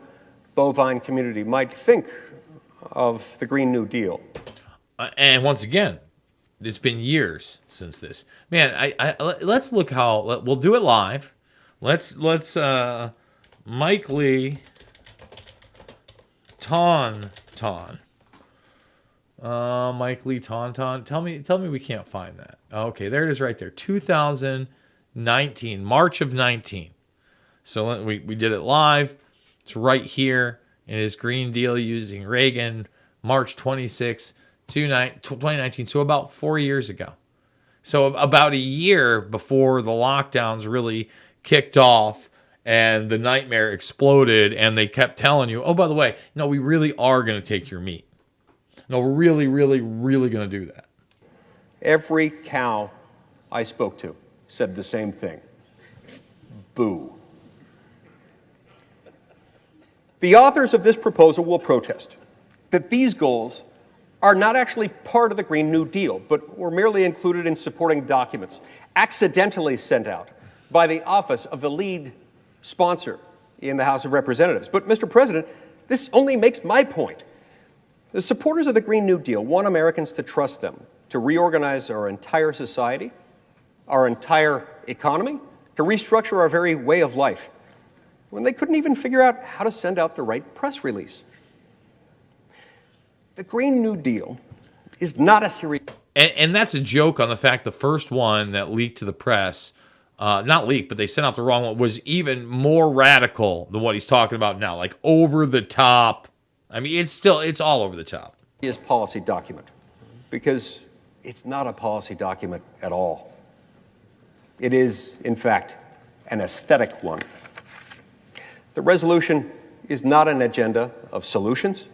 bovine community might think of the Green New Deal. And once again, it's been years since this. Man, let's look how we'll do it live. Let's Mike Lee Tauntaun. Mike Lee Tauntaun. Tell me we can't find that. Okay, there it is right there. 2019, March of 19. So we did it live. It's right here in his Green Deal using Reagan, March 26, 2019. So about 4 years ago. So about a year before the lockdowns really kicked off and the nightmare exploded and they kept telling you, oh, by the way, no, we really are going to take your meat. No, we're really, really, really going to do that. Every cow I spoke to said the same thing. Boo. The authors of this proposal will protest that these goals are not actually part of the Green New Deal, but were merely included in supporting documents, accidentally sent out by the office of the lead sponsor in the House of Representatives. But, Mr. President, this only makes my point. The supporters of the Green New Deal want Americans to trust them to reorganize our entire society, our entire economy, to restructure our very way of life, when they couldn't even figure out how to send out the right press release. The Green New Deal is not a serious... And that's a joke on the fact the first one that leaked to the press, not leaked, but they sent out the wrong one, was even more radical than what he's talking about now, like over the top. I mean, it's all over the top. ...is policy document, because it's not a policy document at all. It is, in fact, an aesthetic one. The resolution is not an agenda of solutions.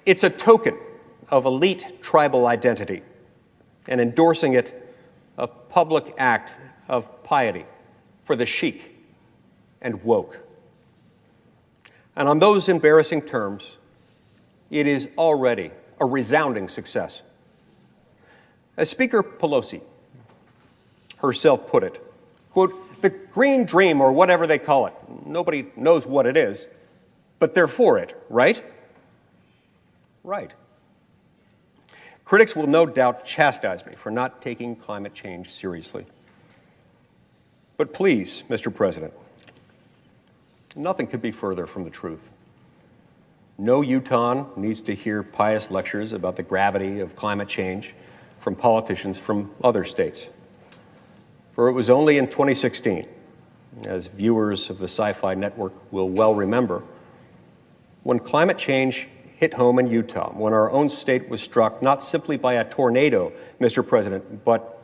It's a token of elite tribal identity, and endorsing it, a public act of piety for the chic and woke. And on those embarrassing terms, it is already a resounding success. As Speaker Pelosi herself put it, quote, the green dream, or whatever they call it, nobody knows what it is, but they're for it, right? Right. Critics will no doubt chastise me for not taking climate change seriously. But please, Mr. President, nothing could be further from the truth. No Utahn needs to hear pious lectures about the gravity of climate change from politicians from other states. For it was only in 2016, as viewers of the Sci-Fi Network will well remember, when climate change hit home in Utah, when our own state was struck not simply by a tornado, Mr. President, but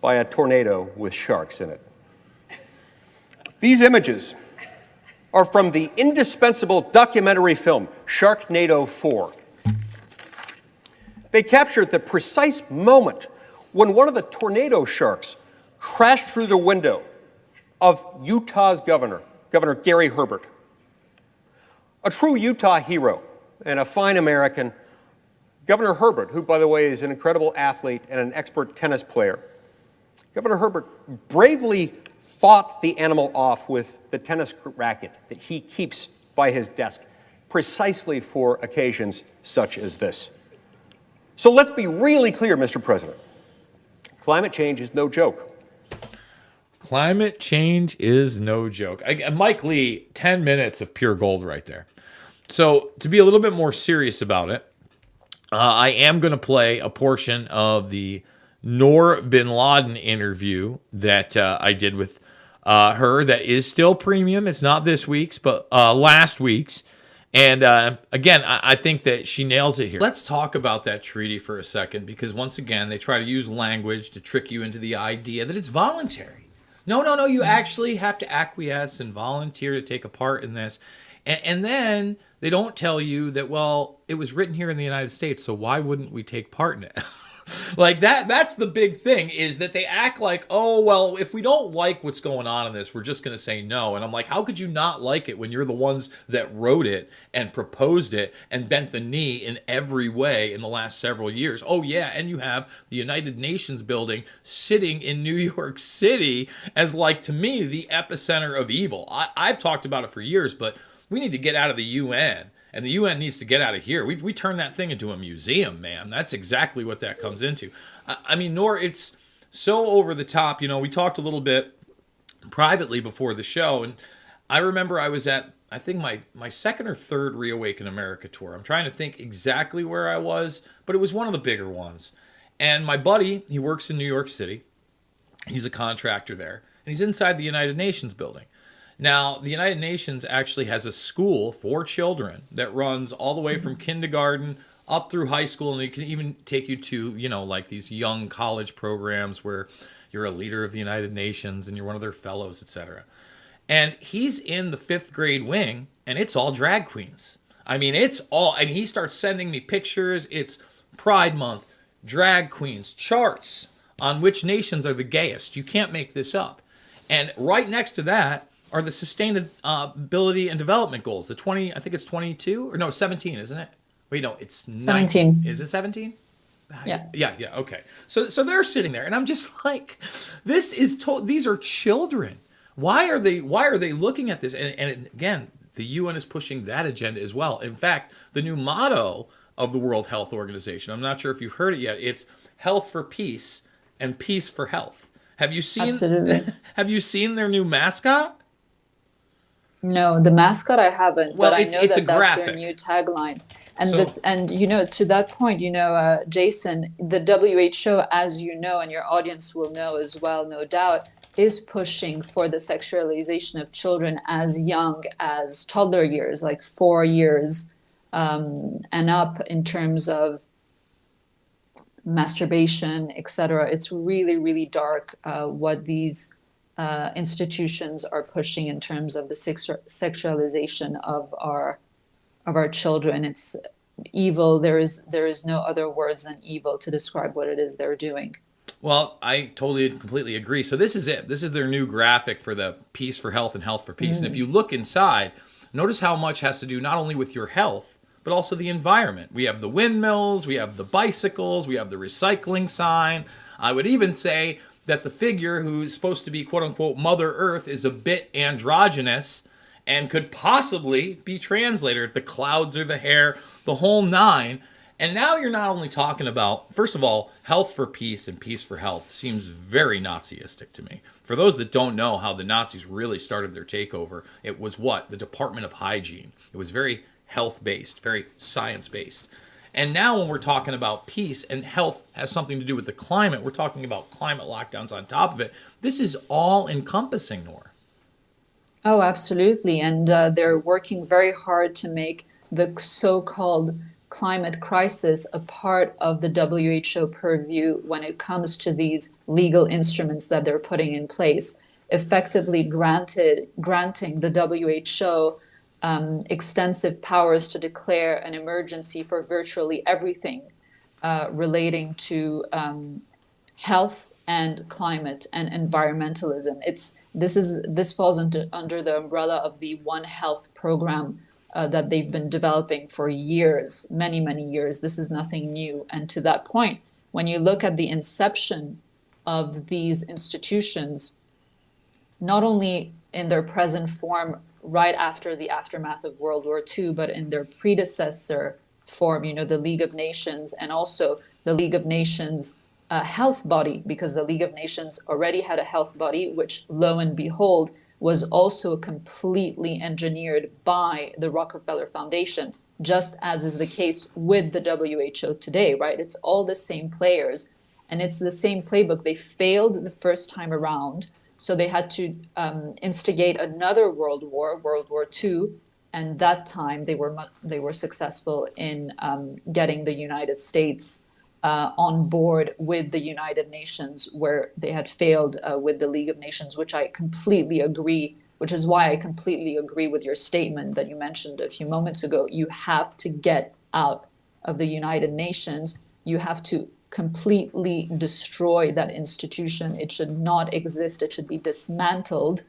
by a tornado with sharks in it. These images are from the indispensable documentary film, Sharknado 4. They captured the precise moment when one of the tornado sharks crashed through the window of Utah's Governor Gary Herbert. A true Utah hero and a fine American, Governor Herbert, who, by the way, is an incredible athlete and an expert tennis player. Governor Herbert bravely fought the animal off with the tennis racket that he keeps by his desk, precisely for occasions such as this. So let's be really clear, Mr. President. Climate change is no joke. Climate change is no joke. Mike Lee, 10 minutes of pure gold right there. So to be a little bit more serious about it, I am going to play a portion of the Noor bin Laden interview that I did with her that is still premium. It's not this week's, but last week's. And again, I think that she nails it here. Let's talk about that treaty for a second, because once again, they try to use language to trick you into the idea that it's voluntary. No, you actually have to acquiesce and volunteer to take a part in this. And then they don't tell you that, well, it was written here in the United States, so why wouldn't we take part in it? Like that's the big thing, is that they act like, oh, well, if we don't like what's going on in this, we're just going to say no. And I'm like, how could you not like it when you're the ones that wrote it and proposed it and bent the knee in every way in the last several years? Oh, yeah, and you have the United Nations building sitting in New York City as, like, to me, the epicenter of evil. I've talked about it for years, but we need to get out of the UN. And the UN needs to get out of here. We turn that thing into a museum, man. That's exactly what that comes into. I mean, Nor, it's so over the top. You know, we talked a little bit privately before the show, and I remember I was at, I think, my second or third Reawaken America tour. I'm trying to think exactly where I was, but it was one of the bigger ones. And my buddy, he works in New York City. He's a contractor there, and he's inside the United Nations building. Now, the United Nations actually has a school for children that runs all the way from kindergarten up through high school, and it can even take you to, you know, like these young college programs where you're a leader of the United Nations and you're one of their fellows, etc. And he's in the 5th grade wing, and it's all drag queens. I mean, it's all, and he starts sending me pictures. It's Pride Month, drag queens, charts on which nations are the gayest. You can't make this up. And right next to that are the sustainability and development goals. The 20, I think it's 22, or no, 17, isn't it? Wait, no, it's 17. Is it 17? Yeah. Yeah, okay. So they're sitting there, and I'm just like, these are children. Why are they looking at this? And again, the UN is pushing that agenda as well. In fact, the new motto of the World Health Organization, I'm not sure if you've heard it yet, it's health for peace and peace for health. Have you seen Absolutely. Have you seen their new mascot? No, the mascot I haven't, well, but I know it's that that's graphic. their new tagline. And So- and you know, to that point, you know, Jason, the WHO, as you know, and your audience will know as well, no doubt, is pushing for the sexualization of children as young as toddler years, like 4 years and up, in terms of masturbation, etc. It's really, really dark what these institutions are pushing in terms of the sexualization of our children. It's evil. There is no other words than evil to describe what it is they're doing. Well, I totally and completely agree. So this is it. This is their new graphic for the peace for health and health for peace. And if you look inside, notice how much has to do not only with your health, but also the environment. We have the windmills, we have the bicycles, we have the recycling sign. I would even say that the figure who's supposed to be, quote unquote, Mother Earth is a bit androgynous and could possibly be translated. The clouds or the hair, the whole nine. And now you're not only talking about, first of all, health for peace and peace for health seems very Naziistic to me. For those that don't know how the Nazis really started their takeover, it was what? The Department of Hygiene. It was very health-based, very science-based. And now when we're talking about peace, and health has something to do with the climate, we're talking about climate lockdowns on top of it. This is all-encompassing, Nor. Oh, absolutely. And they're working very hard to make the so-called climate crisis a part of the WHO purview when it comes to these legal instruments that they're putting in place, effectively granting the WHO extensive powers to declare an emergency for virtually everything relating to health and climate and environmentalism. This falls under the umbrella of the One Health program that they've been developing for years, many, many years. This is nothing new. And to that point, when you look at the inception of these institutions, not only in their present form right after the aftermath of World War II, but in their predecessor form, you know, the League of Nations, and also the League of Nations health body, because the League of Nations already had a health body, which, lo and behold, was also completely engineered by the Rockefeller Foundation, just as is the case with the WHO today, right? It's all the same players, and it's the same playbook. They failed the first time around, so they had to instigate another world war, World War II, and that time they were successful in getting the United States on board with the United Nations, where they had failed with the League of Nations, which I completely agree. Which is why I completely agree with your statement that you mentioned a few moments ago. You have to get out of the United Nations. You have to completely destroy that institution. It should not exist. It should be dismantled.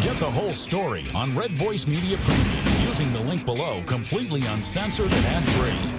Get the whole story on Red Voice Media Premium using the link below, completely uncensored and ad-free.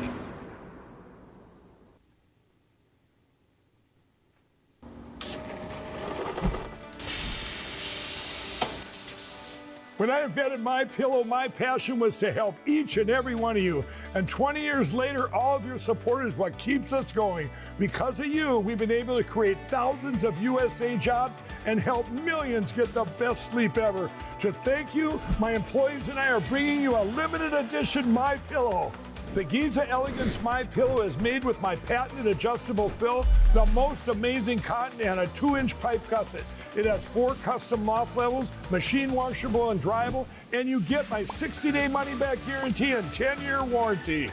When I invented MyPillow, my passion was to help each and every one of you. And 20 years later, all of your support is what keeps us going. Because of you, we've been able to create thousands of USA jobs and help millions get the best sleep ever. To thank you, my employees and I are bringing you a limited edition MyPillow. The Giza Elegance MyPillow is made with my patented adjustable fill, the most amazing cotton, and a 2-inch pipe gusset. It has 4 custom loft levels, machine washable and dryable, and you get my 60-day money-back guarantee and 10-year warranty.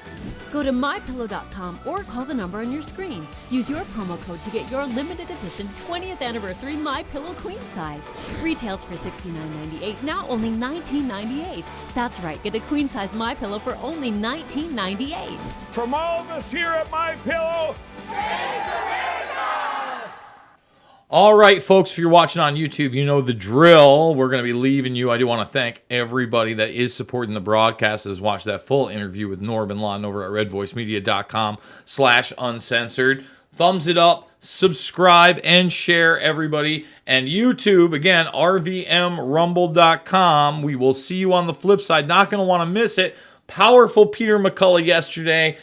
Go to mypillow.com or call the number on your screen. Use your promo code to get your limited edition 20th anniversary MyPillow queen size. Retails for $69.98, now only $19.98. That's right, get a queen size MyPillow for only $19.98. From all of us here at MyPillow, All right, folks, if you're watching on YouTube, you know the drill. We're going to be leaving you. I do want to thank everybody that is supporting the broadcast, has watched that full interview with Norman Lawton over at redvoicemedia.com/uncensored. Thumbs it up, subscribe, and share, everybody. And YouTube, again, RVMRumble.com. We will see you on the flip side. Not going to want to miss it. Powerful Peter McCullough yesterday.